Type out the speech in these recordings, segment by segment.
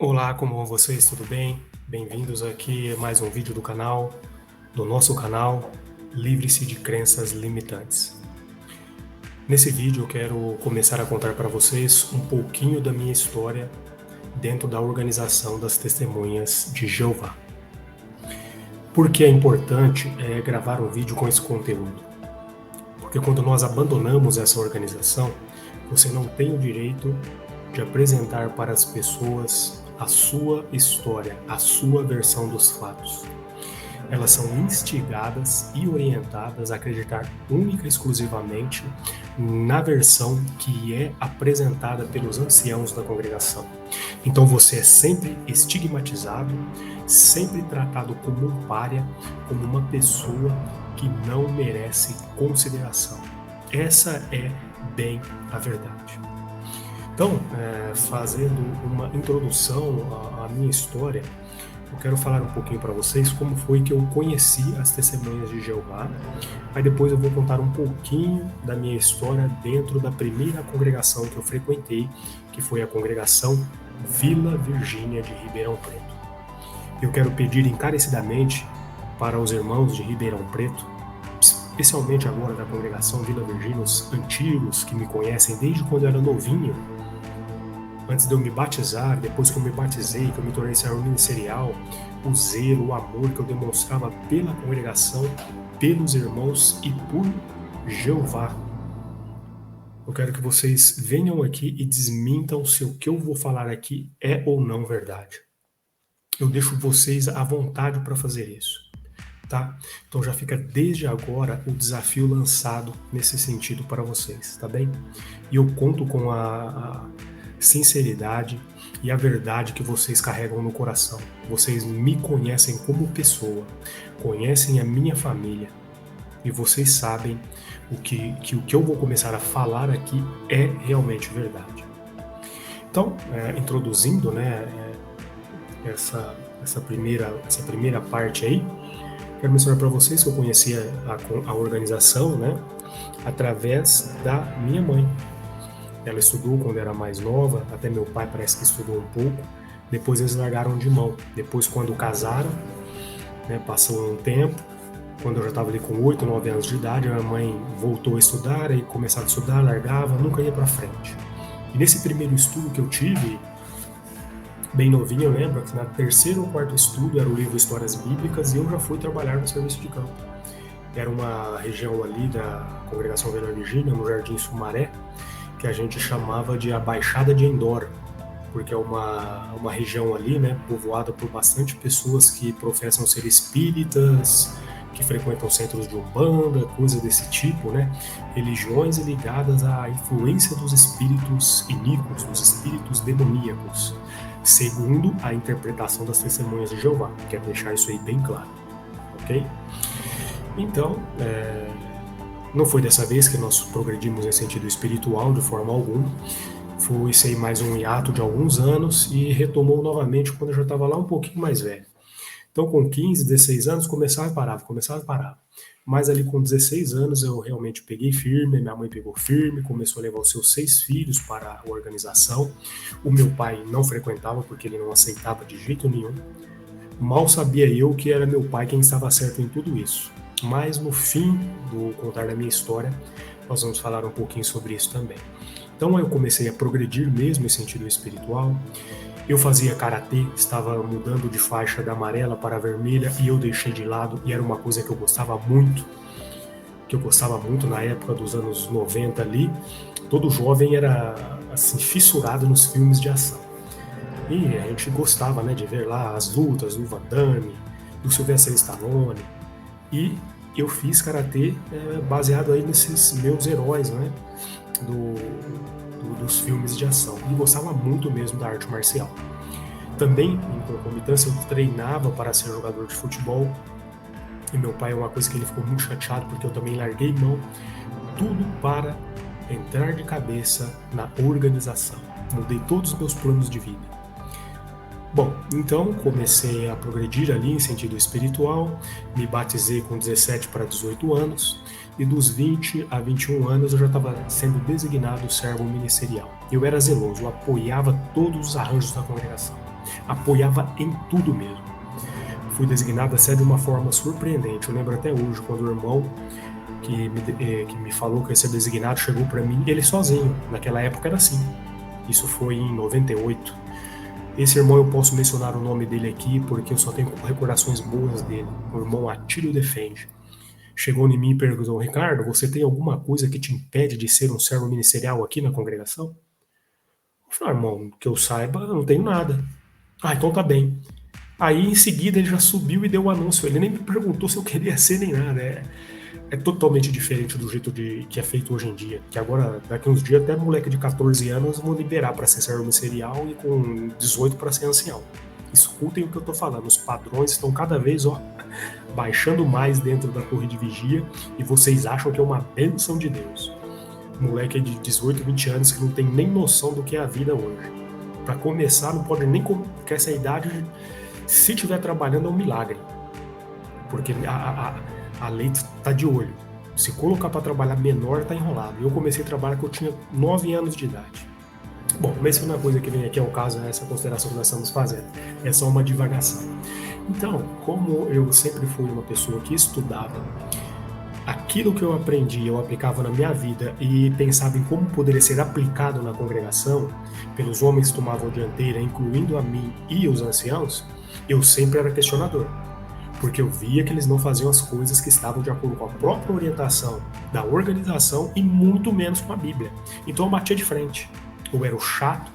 Olá, como vão vocês? Tudo bem? Bem-vindos aqui a mais um vídeo do nosso canal Livre-se de Crenças Limitantes. Nesse vídeo eu quero começar a contar para vocês um pouquinho da minha história dentro da organização das Testemunhas de Jeová. Por que é importante gravar um vídeo com esse conteúdo? Porque quando nós abandonamos essa organização, você não tem o direito de apresentar para as pessoas a sua história, a sua versão dos fatos. Elas são instigadas e orientadas a acreditar única e exclusivamente na versão que é apresentada pelos anciãos da congregação. Então você é sempre estigmatizado, sempre tratado como um pária, como uma pessoa que não merece consideração. Essa é bem a verdade. Então, fazendo uma introdução à minha história, eu quero falar um pouquinho para vocês como foi que eu conheci as Testemunhas de Jeová. Aí depois eu vou contar um pouquinho da minha história dentro da primeira congregação que eu frequentei, que foi a congregação Vila Virgínia de Ribeirão Preto. Eu quero pedir encarecidamente para os irmãos de Ribeirão Preto, especialmente agora da congregação Vila Virgínia, os antigos que me conhecem desde quando eu era novinho, antes de eu me batizar, depois que eu me batizei, que eu me tornei servo ministerial, o zelo, o amor que eu demonstrava pela congregação, pelos irmãos e por Jeová. Eu quero que vocês venham aqui e desmintam se o que eu vou falar aqui é ou não verdade. Eu deixo vocês à vontade para fazer isso, tá? Então já fica desde agora o desafio lançado nesse sentido para vocês, tá bem? E eu conto com a sinceridade e a verdade que vocês carregam no coração. Vocês me conhecem como pessoa, conhecem a minha família e vocês sabem o que eu vou começar a falar aqui é realmente verdade. Então, introduzindo, essa primeira parte aí, quero mencionar para vocês que eu conhecia a organização, através da minha mãe. Ela estudou quando era mais nova, até meu pai parece que estudou um pouco. Depois eles largaram de mão. Depois, quando casaram, passou um tempo, quando eu já estava ali com 8, 9 anos de idade, a minha mãe voltou a estudar, e começava a estudar, largava, nunca ia para frente. E nesse primeiro estudo que eu tive, bem novinho, eu lembro que na terceiro ou quarto estudo era o livro Histórias Bíblicas e eu já fui trabalhar no serviço de campo. Era uma região ali da congregação Vila Virgínia, no Jardim Sumaré, que a gente chamava de a Baixada de Endor, porque é uma região ali, povoada por bastante pessoas que professam ser espíritas, que frequentam centros de umbanda, coisa desse tipo, religiões ligadas à influência dos espíritos iníquos, dos espíritos demoníacos, segundo a interpretação das Testemunhas de Jeová. Quero deixar isso aí bem claro, ok? Então, não foi dessa vez que nós progredimos em sentido espiritual de forma alguma. Foi sem mais um hiato de alguns anos e retomou novamente quando eu já estava lá um pouquinho mais velho. Então, com 15, 16 anos, começava e parava. Mas ali com 16 anos eu realmente peguei firme, minha mãe pegou firme, começou a levar os seus 6 filhos para a organização. O meu pai não frequentava porque ele não aceitava de jeito nenhum. Mal sabia eu que era meu pai quem estava certo em tudo isso. Mas no fim do contar da minha história, nós vamos falar um pouquinho sobre isso também. Então eu comecei a progredir mesmo em sentido espiritual. Eu fazia karatê, estava mudando de faixa da amarela para a vermelha e eu deixei de lado, e era uma coisa que eu gostava muito na época dos anos 90 ali. Todo jovem era assim fissurado nos filmes de ação. E a gente gostava, de ver lá as lutas do Van Damme, do Sylvester Stallone. E eu fiz karatê baseado aí nesses meus heróis, dos filmes de ação. E gostava muito mesmo da arte marcial. Também, em concomitância, eu treinava para ser jogador de futebol. E meu pai, uma coisa que ele ficou muito chateado, porque eu também larguei mão. Tudo para entrar de cabeça na organização. Mudei todos os meus planos de vida. Bom, então comecei a progredir ali em sentido espiritual, me batizei com 17 para 18 anos, e dos 20 a 21 anos eu já estava sendo designado servo ministerial. Eu era zeloso, eu apoiava todos os arranjos da congregação. apoiava em tudo mesmo. Fui designado até de uma forma surpreendente. Eu lembro até hoje, quando o irmão que me falou que ia ser designado chegou para mim, ele sozinho. Naquela época era assim. Isso foi em 98. Esse irmão eu posso mencionar o nome dele aqui porque eu só tenho recordações boas dele. O irmão Atílio Defende. Chegou em mim e perguntou: Ricardo, você tem alguma coisa que te impede de ser um servo ministerial aqui na congregação? Eu falei: irmão, que eu saiba, eu não tenho nada. Então tá bem. Aí em seguida ele já subiu e deu o anúncio. Ele nem me perguntou se eu queria ser nem nada. É totalmente diferente do jeito que é feito hoje em dia. Que agora, daqui uns dias, até moleque de 14 anos vão liberar para ser servo ministerial e com 18 para ser ancião. Escutem o que eu tô falando. Os padrões estão cada vez baixando mais dentro da torre de vigia e vocês acham que é uma bênção de Deus. Moleque de 18, 20 anos que não tem nem noção do que é a vida hoje. Para começar, não pode nem com essa idade, se estiver trabalhando, é um milagre. Porque a lei está de olho. Se colocar para trabalhar menor, está enrolado. Eu comecei a trabalhar quando eu tinha 9 anos de idade. Bom, mas isso não é coisa que vem aqui ao caso, essa consideração que nós estamos fazendo. É só uma divagação. Então, como eu sempre fui uma pessoa que estudava, aquilo que eu aprendi, eu aplicava na minha vida e pensava em como poderia ser aplicado na congregação, pelos homens que tomavam a dianteira, incluindo a mim e os anciãos, eu sempre era questionador. Porque eu via que eles não faziam as coisas que estavam de acordo com a própria orientação da organização e muito menos com a Bíblia. Então eu batia de frente. Eu era o chato,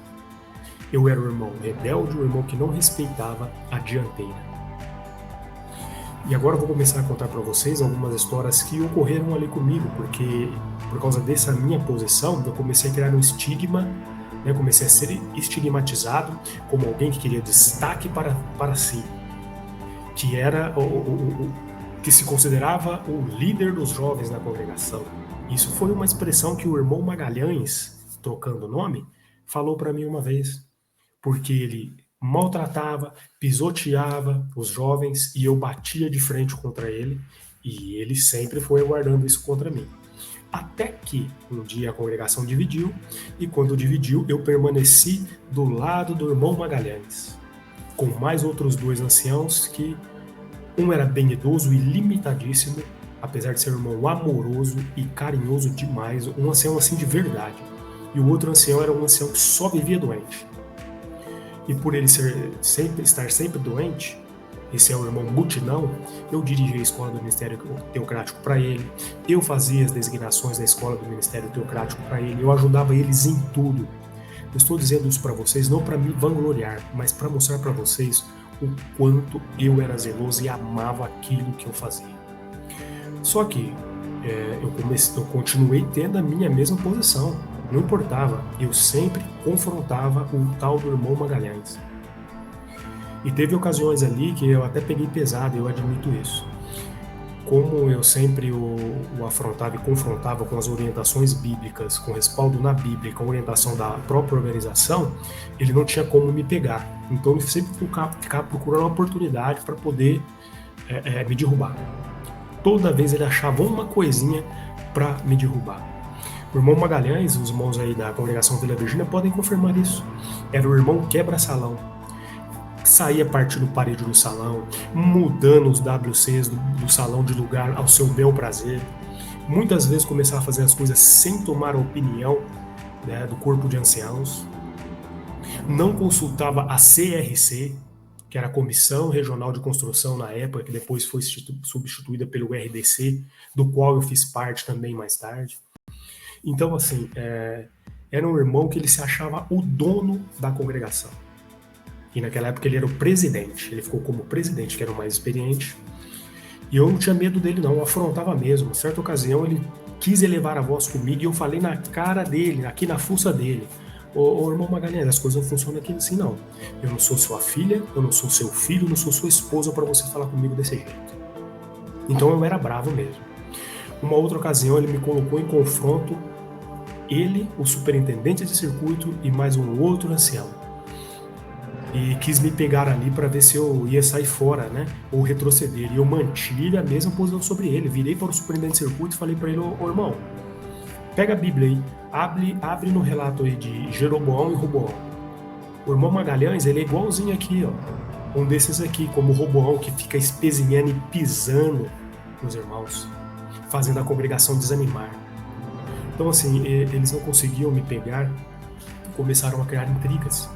eu era o irmão rebelde, o irmão que não respeitava a dianteira. E agora eu vou começar a contar para vocês algumas histórias que ocorreram ali comigo, porque por causa dessa minha posição, eu comecei a criar um estigma, né? Comecei a ser estigmatizado como alguém que queria destaque para si, que era que se considerava o líder dos jovens na congregação. Isso foi uma expressão que o irmão Magalhães, trocando o nome, falou para mim uma vez, porque ele maltratava, pisoteava os jovens e eu batia de frente contra ele e ele sempre foi aguardando isso contra mim. Até que um dia a congregação dividiu e quando dividiu eu permaneci do lado do irmão Magalhães, com mais outros 2 anciãos que um era bem idoso e limitadíssimo, apesar de ser um irmão amoroso e carinhoso demais, um ancião assim de verdade. E o outro ancião era um ancião que só vivia doente. E por ele estar sempre doente, esse é o irmão Mutinão, eu dirigia a escola do Ministério Teocrático para ele, eu fazia as designações da escola do Ministério Teocrático para ele, eu ajudava eles em tudo. Eu estou dizendo isso para vocês não para me vangloriar, mas para mostrar para vocês o quanto eu era zeloso e amava aquilo que eu fazia. Só que eu continuei tendo a minha mesma posição. Não importava, eu sempre confrontava o tal do irmão Magalhães. E teve ocasiões ali que eu até peguei pesado, eu admito isso. Como eu sempre o afrontava e confrontava com as orientações bíblicas, com respaldo na Bíblia, com a orientação da própria organização, ele não tinha como me pegar. Então ele sempre ficava procurando uma oportunidade para poder me derrubar. Toda vez ele achava uma coisinha para me derrubar. O irmão Magalhães, os irmãos aí da congregação Vila Virgínia podem confirmar isso. Era o irmão quebra-salão. Saía partindo parede do salão, mudando os WCs do salão de lugar ao seu bel prazer. Muitas vezes começava a fazer as coisas sem tomar a opinião, né, do corpo de anciãos. Não consultava a CRC, que era a Comissão Regional de Construção na época, que depois foi substituída pelo RDC, do qual eu fiz parte também mais tarde. Então, assim, era um irmão que ele se achava o dono da congregação. E naquela época ele era o presidente. Ele ficou como presidente, que era o mais experiente. E eu não tinha medo dele não, eu afrontava mesmo. Em certa ocasião ele quis elevar a voz comigo e eu falei na cara dele, aqui na fuça dele: Ô irmão Magalhães, as coisas não funcionam aqui assim não. Eu não sou sua filha, eu não sou seu filho, eu não sou sua esposa para você falar comigo desse jeito. Então eu era bravo mesmo. Uma outra ocasião ele me colocou em confronto, ele, o superintendente de circuito e mais um outro ancião. E quis me pegar ali para ver se eu ia sair fora, né, ou retroceder. E eu mantive a mesma posição sobre ele. Virei para o superintendente de circuito e falei para ele: ô irmão, pega a Bíblia aí, abre no relato aí de Jeroboão e Roboão. O irmão Magalhães, ele é igualzinho aqui, ó. Um desses aqui, como o Roboão, que fica espezinhando e pisando nos irmãos, fazendo a congregação desanimar. Então, assim, eles não conseguiam me pegar, começaram a criar intrigas.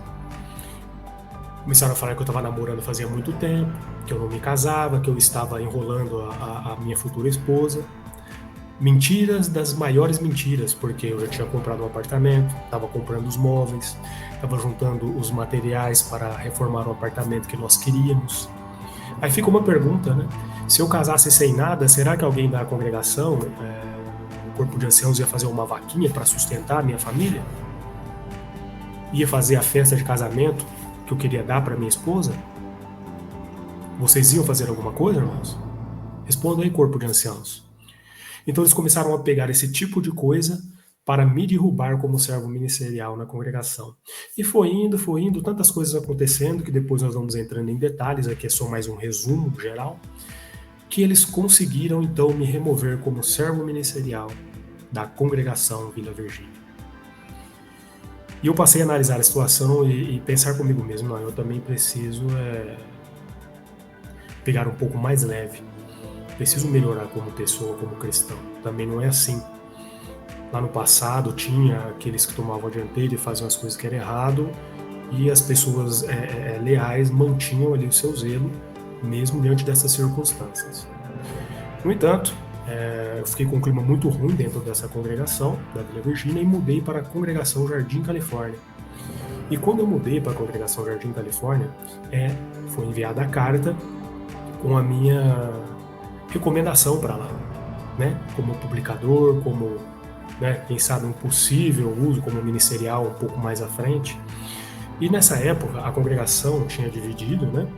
Começaram a falar que eu estava namorando fazia muito tempo, que eu não me casava, que eu estava enrolando a minha futura esposa. Mentiras das maiores mentiras, porque eu já tinha comprado um apartamento, estava comprando os móveis, estava juntando os materiais para reformar o apartamento que nós queríamos. Aí fica uma pergunta, né? Se eu casasse sem nada, será que alguém da congregação, o corpo de anciãos, ia fazer uma vaquinha para sustentar a minha família? Ia fazer a festa de casamento que eu queria dar para minha esposa? Vocês iam fazer alguma coisa, irmãos? Responda aí, corpo de anciãos. Então eles começaram a pegar esse tipo de coisa para me derrubar como servo ministerial na congregação. E foi indo, tantas coisas acontecendo, que depois nós vamos entrando em detalhes, aqui é só mais um resumo geral, que eles conseguiram então me remover como servo ministerial da congregação Vila Virgínia. E eu passei a analisar a situação e pensar comigo mesmo, não, eu também preciso pegar um pouco mais leve. Preciso melhorar como pessoa, como cristão. Também não é assim. Lá no passado tinha aqueles que tomavam a dianteira e faziam as coisas que eram errado, e as pessoas leais mantinham ali o seu zelo, mesmo diante dessas circunstâncias. No entanto, eu fiquei com um clima muito ruim dentro dessa congregação, da Vila Virgínia, e mudei para a congregação Jardim Califórnia. E quando eu mudei para a congregação Jardim Califórnia, foi enviada a carta com a minha recomendação para lá, né? Como publicador, como, né, quem sabe um possível uso como ministerial um pouco mais à frente. E nessa época a congregação tinha dividido, né?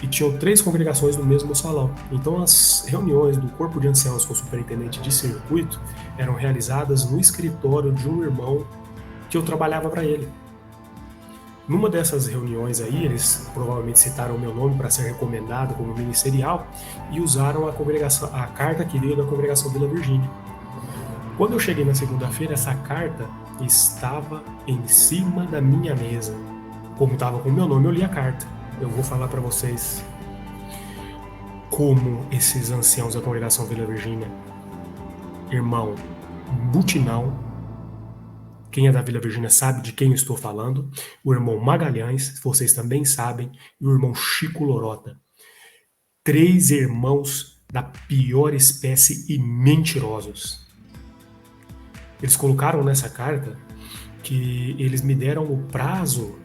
E tinham 3 congregações no mesmo salão. Então as reuniões do corpo de anciãos com o superintendente de circuito eram realizadas no escritório de um irmão que eu trabalhava para ele. Numa dessas reuniões aí, eles provavelmente citaram o meu nome para ser recomendado como ministerial e usaram a carta que veio da congregação Vila Virgínia. Quando eu cheguei na segunda-feira, essa carta estava em cima da minha mesa. Como estava com o meu nome, eu li a carta. Eu vou falar para vocês como esses anciãos da congregação Vila Virgínia, irmão Butinão, quem é da Vila Virgínia sabe de quem eu estou falando, o irmão Magalhães, vocês também sabem, e o irmão Chico Lorota. 3 irmãos da pior espécie e mentirosos. Eles colocaram nessa carta que eles me deram o prazo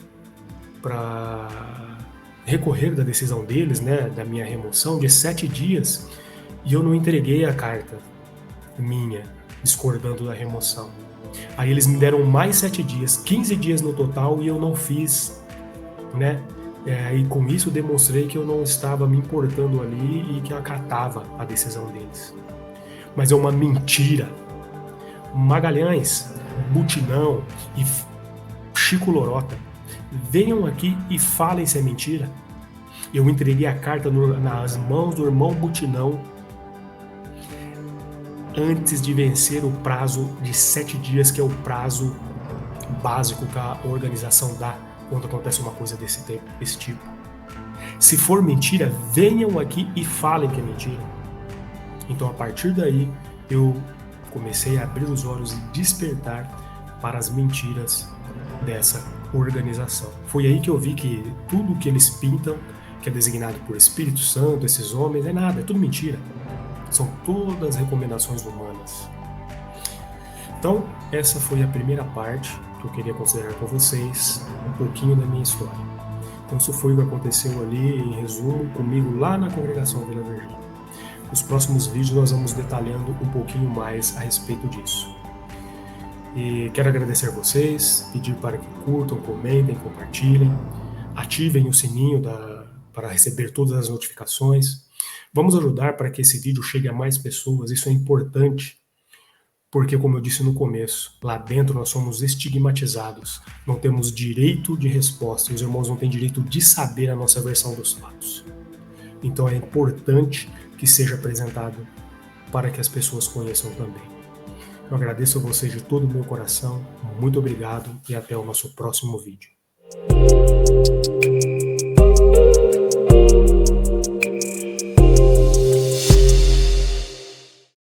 para recorrer da decisão deles, né, da minha remoção, de 7 dias, e eu não entreguei a carta minha, discordando da remoção. Aí eles me deram mais 7 dias, 15 dias no total, e eu não fiz, né? E com isso demonstrei que eu não estava me importando ali e que eu acatava a decisão deles. Mas é uma mentira. Magalhães, Butinão e Chico Lorota, venham aqui e falem se é mentira. Eu entreguei a carta nas mãos do irmão Butinão antes de vencer o prazo de 7 dias, que é o prazo básico que a organização dá quando acontece uma coisa desse tipo. Se for mentira, venham aqui e falem que é mentira. Então, a partir daí, eu comecei a abrir os olhos e despertar para as mentiras dessa organização. Foi aí que eu vi que tudo que eles pintam, que é designado por Espírito Santo, esses homens, é nada, é tudo mentira. São todas recomendações humanas. Então, essa foi a primeira parte que eu queria considerar com vocês, um pouquinho da minha história. Então, isso foi o que aconteceu ali, em resumo, comigo lá na congregação Vila Virgínia. Nos próximos vídeos nós vamos detalhando um pouquinho mais a respeito disso. E quero agradecer a vocês, pedir para que curtam, comentem, compartilhem, ativem o sininho para receber todas as notificações. Vamos ajudar para que esse vídeo chegue a mais pessoas, isso é importante, porque, como eu disse no começo, lá dentro nós somos estigmatizados, não temos direito de resposta, os irmãos não têm direito de saber a nossa versão dos fatos. Então é importante que seja apresentado para que as pessoas conheçam também. Eu agradeço a vocês de todo o meu coração, muito obrigado e até o nosso próximo vídeo.